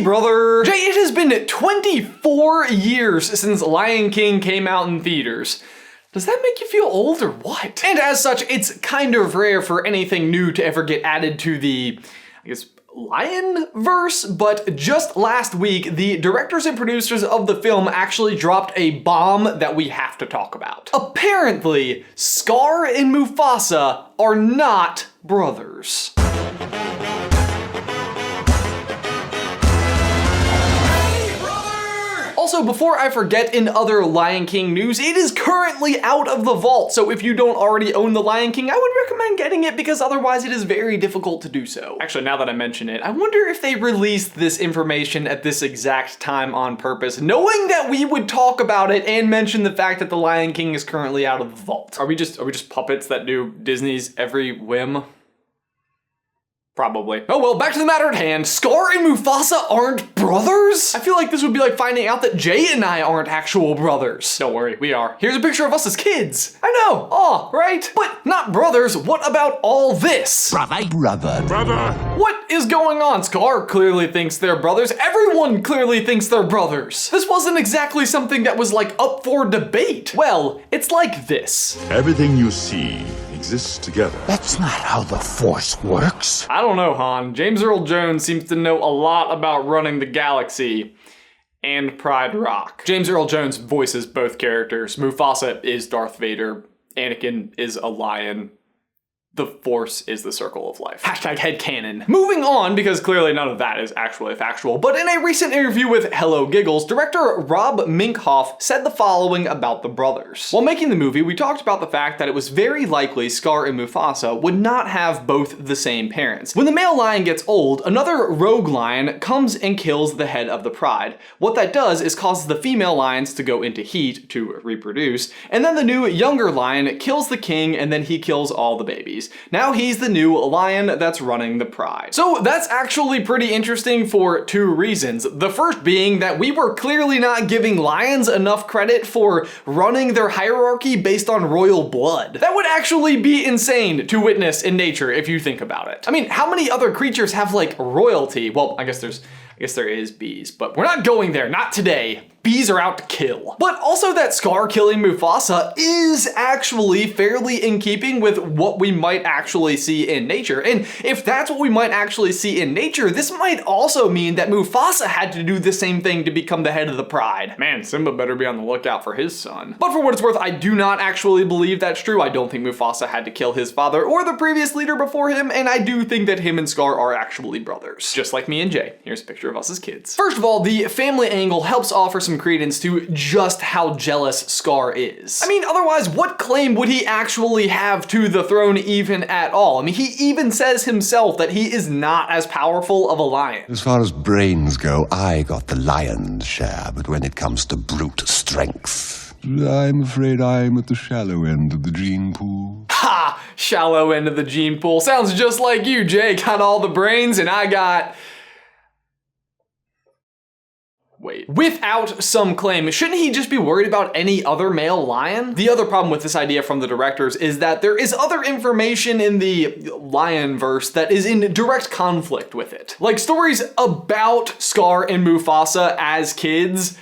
brother! Jay, it has been 24 years since Lion King came out in theaters. Does that make you feel old or what? And as such, it's kind of rare for anything new to ever get added to the, I guess, Lion-verse, but just last week, the directors and producers of the film actually dropped a bomb that we have to talk about. Apparently, Scar and Mufasa are not brothers. Also, before I forget, in other Lion King news, it is currently out of the vault, so if you don't already own the Lion King, I would recommend getting it because otherwise it is very difficult to do so. Actually, now that I mention it, I wonder if they released this information at this exact time on purpose, knowing that we would talk about it and mention the fact that the Lion King is currently out of the vault. Are we just puppets that do Disney's every whim? Probably. Oh well, back to the matter at hand. Scar and Mufasa aren't brothers? I feel like this would be like finding out that Jay and I aren't actual brothers. Don't worry, we are. Here's a picture of us as kids. I know, aw, right? But not brothers, what about all this? Brother. What is going on? Scar clearly thinks they're brothers. Everyone clearly thinks they're brothers. This wasn't exactly something that was like up for debate. Well, it's like this. Everything you see exists together. That's not how the Force works. I don't know, Hahn. James Earl Jones seems to know a lot about running the galaxy and Pride Rock. James Earl Jones voices both characters. Mufasa is Darth Vader. Anakin is a lion. The Force is the circle of life. Hashtag headcanon. Moving on, because clearly none of that is actually factual, but in a recent interview with Hello Giggles, director Rob Minkoff said the following about the brothers. While making the movie, we talked about the fact that it was very likely Scar and Mufasa would not have both the same parents. When the male lion gets old, another rogue lion comes and kills the head of the pride. What that does is causes the female lions to go into heat to reproduce, and then the new younger lion kills the king and then he kills all the babies. Now he's the new lion that's running the pride. So that's actually pretty interesting for two reasons. The first being that we were clearly not giving lions enough credit for running their hierarchy based on royal blood. That would actually be insane to witness in nature if you think about it. I mean, how many other creatures have like royalty? Well, I guess there is bees, but we're not going there, not today. Bees are out to kill. But also that Scar killing Mufasa is actually fairly in keeping with what we might actually see in nature. And if that's what we might actually see in nature, this might also mean that Mufasa had to do the same thing to become the head of the pride. Man, Simba better be on the lookout for his son. But for what it's worth, I do not actually believe that's true. I don't think Mufasa had to kill his father or the previous leader before him, and I do think that him and Scar are actually brothers. Just like me and Jay. Here's a picture of us as kids. First of all, the family angle helps offer some credence to just how jealous Scar is. I mean, otherwise, what claim would he actually have to the throne even at all? I mean, he even says himself that he is not as powerful of a lion. As far as brains go, I got the lion's share, but when it comes to brute strength, I'm afraid I'm at the shallow end of the gene pool. Ha! Shallow end of the gene pool. Sounds just like you, Jay. Got all the brains and I got... Wait. Without some claim, shouldn't he just be worried about any other male lion? The other problem with this idea from the directors is that there is other information in the lion verse that is in direct conflict with it. Like stories about Scar and Mufasa as kids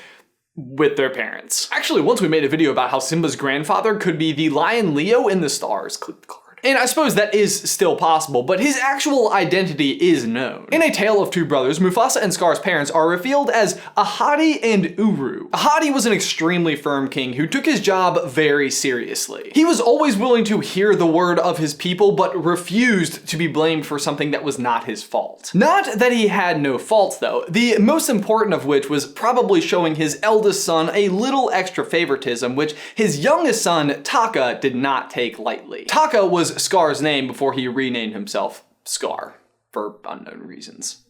with their parents. Actually, once we made a video about how Simba's grandfather could be the lion Leo in the stars. Click the card. And I suppose that is still possible, but his actual identity is known. In A Tale of Two Brothers, Mufasa and Scar's parents are revealed as Ahadi and Uru. Ahadi was an extremely firm king who took his job very seriously. He was always willing to hear the word of his people, but refused to be blamed for something that was not his fault. Not that he had no faults though, the most important of which was probably showing his eldest son a little extra favoritism, which his youngest son, Taka, did not take lightly. Taka was Scar's name before he renamed himself Scar, for unknown reasons.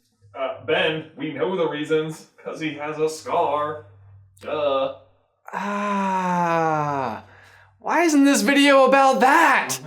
Ben, we know the reasons, because he has a scar. Duh. Why isn't this video about that?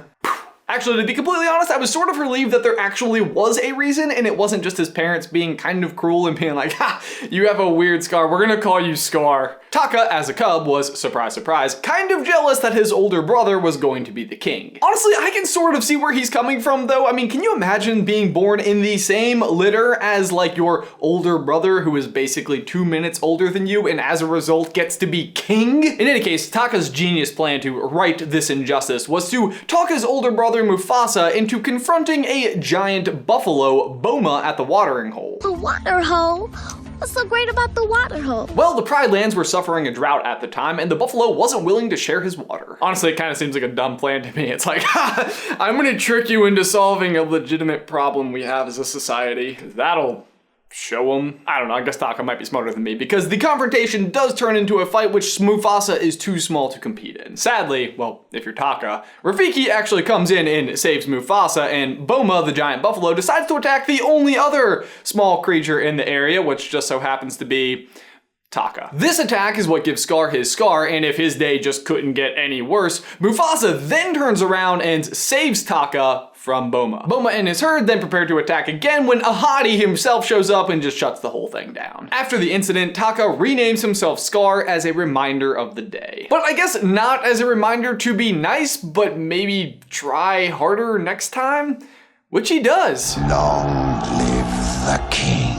Actually, to be completely honest, I was sort of relieved that there actually was a reason and it wasn't just his parents being kind of cruel and being like, ha, you have a weird scar, we're gonna call you Scar. Taka, as a cub, was, surprise, surprise, kind of jealous that his older brother was going to be the king. Honestly, I can sort of see where he's coming from, though. I mean, can you imagine being born in the same litter as, like, your older brother who is basically 2 minutes older than you and as a result gets to be king? In any case, Taka's genius plan to right this injustice was to talk his older brother Mufasa into confronting a giant buffalo, Boma, at the watering hole. The water hole? What's so great about the water hole? Well, the Pride Lands were suffering a drought at the time, and the buffalo wasn't willing to share his water. Honestly, it kind of seems like a dumb plan to me. It's like, ha, I'm gonna trick you into solving a legitimate problem we have as a society. That'll show him. I don't know, I guess Taka might be smarter than me, because the confrontation does turn into a fight which Mufasa is too small to compete in. Sadly, well, if you're Taka, Rafiki actually comes in and saves Mufasa, and Boma, the giant buffalo, decides to attack the only other small creature in the area, which just so happens to be Taka. This attack is what gives Scar his scar, and if his day just couldn't get any worse, Mufasa then turns around and saves Taka from Boma. Boma and his herd then prepare to attack again when Ahadi himself shows up and just shuts the whole thing down. After the incident, Taka renames himself Scar as a reminder of the day. But I guess not as a reminder to be nice, but maybe try harder next time, which he does. Long live the king.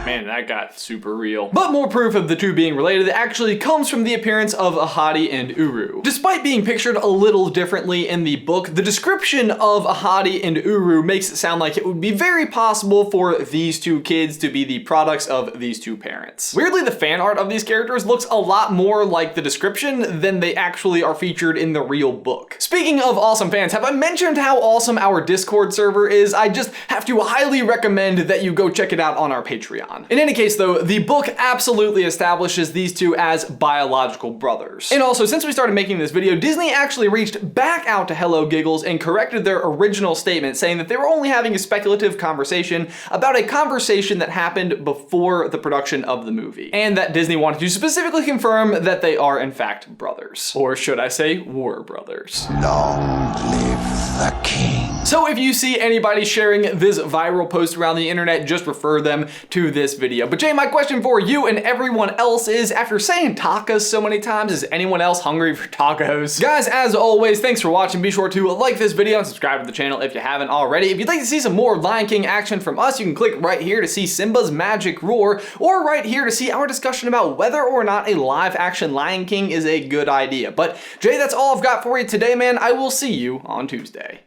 Man, that got super real. But more proof of the two being related actually comes from the appearance of Ahadi and Uru. Despite being pictured a little differently in the book, the description of Ahadi and Uru makes it sound like it would be very possible for these two kids to be the products of these two parents. Weirdly, the fan art of these characters looks a lot more like the description than they actually are featured in the real book. Speaking of awesome fans, have I mentioned how awesome our Discord server is? I just have to highly recommend that you go check it out on our Patreon. In any case though, the book absolutely establishes these two as biological brothers. And also, since we started making this video, Disney actually reached back out to Hello Giggles and corrected their original statement, saying that they were only having a speculative conversation about a conversation that happened before the production of the movie, and that Disney wanted to specifically confirm that they are in fact brothers. Or should I say, were brothers. Long live the king. So if you see anybody sharing this viral post around the internet, just refer them to this video. But Jay, my question for you and everyone else is, after saying tacos so many times, is anyone else hungry for tacos? Guys, as always, thanks for watching. Be sure to like this video and subscribe to the channel if you haven't already. If you'd like to see some more Lion King action from us, you can click right here to see Simba's magic roar, or right here to see our discussion about whether or not a live action Lion King is a good idea. But Jay, that's all I've got for you today, man. I will see you on Tuesday.